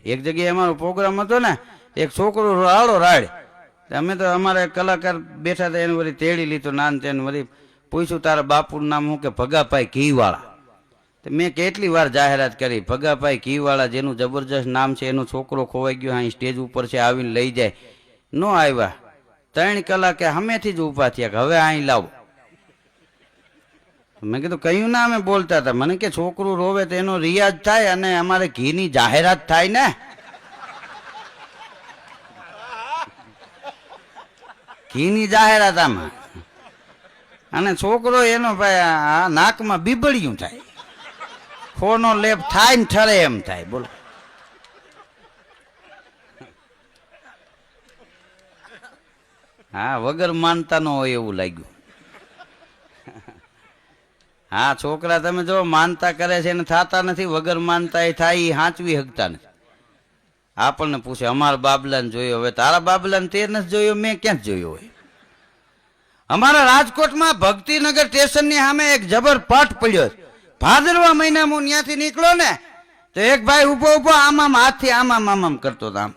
એક જગ્યાએ અમારો પ્રોગ્રામ હતો ને, એક છોકરો રાડો રાડ, અમે તો અમારે કલાકાર બેઠા હતા, એને વળી તેડી લીધો નાન તેને વળી પૂછ્યું તારા બાપુનું નામ શું? કે ભગાભાઈ ઘીવાળા. મેં કેટલી વાર જાહેરાત કરી, ભગાભાઈ ઘીવાળા જેનું જબરજસ્ત નામ છે એનો છોકરો ખોવાઈ ગયો, અહીં સ્ટેજ ઉપર છે, આવીને લઈ જાય. ન આવ્યા, 3 કલાકે હમેથી જ ઊભા થયા કે હવે અહીં લાવો. મેં કીધું કયું ના અમે બોલતા હતા? મને કે છોકરું રોવે તો એનો રિયાઝ થાય અને અમારે ઘીની જાહેરાત થાય ને. ઘીની જાહેરાત આમાં, અને છોકરો એનો ભાઈ આ નાકમાં બીબડિયું થાય, ફોનો લેપ થાય ને ઠરે એમ થાય. બોલો, હા વગર માનતા નો હોય એવું લાગ્યું. હા છોકરા તમે જો માનતા કરે છે ને થતા નથી, વગર માનતા એ થાય એ હાંચવી શકતા નથી. આપણને પૂછે અમારા બાબલાને જોયો, હવે તારા બાબલાને તે નથી જોયો, મેં ક્યાં જોયો હોય? અમારા રાજકોટમાં ભક્તિનગર સ્ટેશનની સામે એક જબર પટ પડ્યો. ભાદરવા મહિનામાં હું ત્યાંથી નીકળ્યો ને તો એક ભાઈ ઉભો ઉભો આમામ હાથથી આમામ કરતો હતો. આમ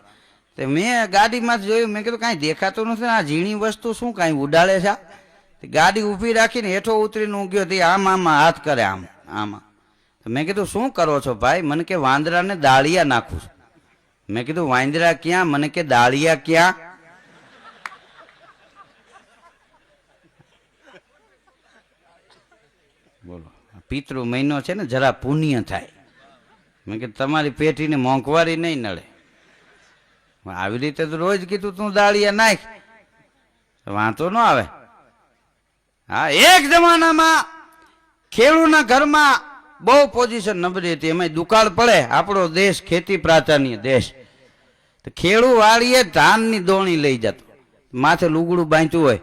તે મેં ગાડીમાંથી જોયું, મેં કીધું કાંઈ દેખાતું નથી, આ ઝીણી વસ્તુ શું કાંઈ ઉડાડે છે? ગાડી ઊભી રાખીને હેઠો ઉતરીને હું ગયો, તે આમાં હાથ કરે આમ આમાં. મેં કીધું શું કરો છો ભાઈ? મને કે વાંદરાને દાળિયા નાખું છું. મેં કીધું વાંદરા ક્યાં? મને કે દાળિયા ક્યાં? બોલો, પિતૃ મહિનો છે ને, જરા પુણ્ય થાય. મેં કે તમારી પેટીને મોંઘવારી નહીં નડે. આવી રીતે તો રોજ કીધું તું દાળિયા નાખ, વાંધો ન આવે. હા એક જમાનામાં ખેડૂના ઘરમાં બહુ પોઝિશન નબળી હતી, એમાં દુકાળ પડે. આપણો દેશ ખેતી પ્રાધાન્ય દેશ, તો ખેડૂ વાળીએ ધાનની દોણી લઈ જતો, માથે લુગડું બાંધ્યું હોય,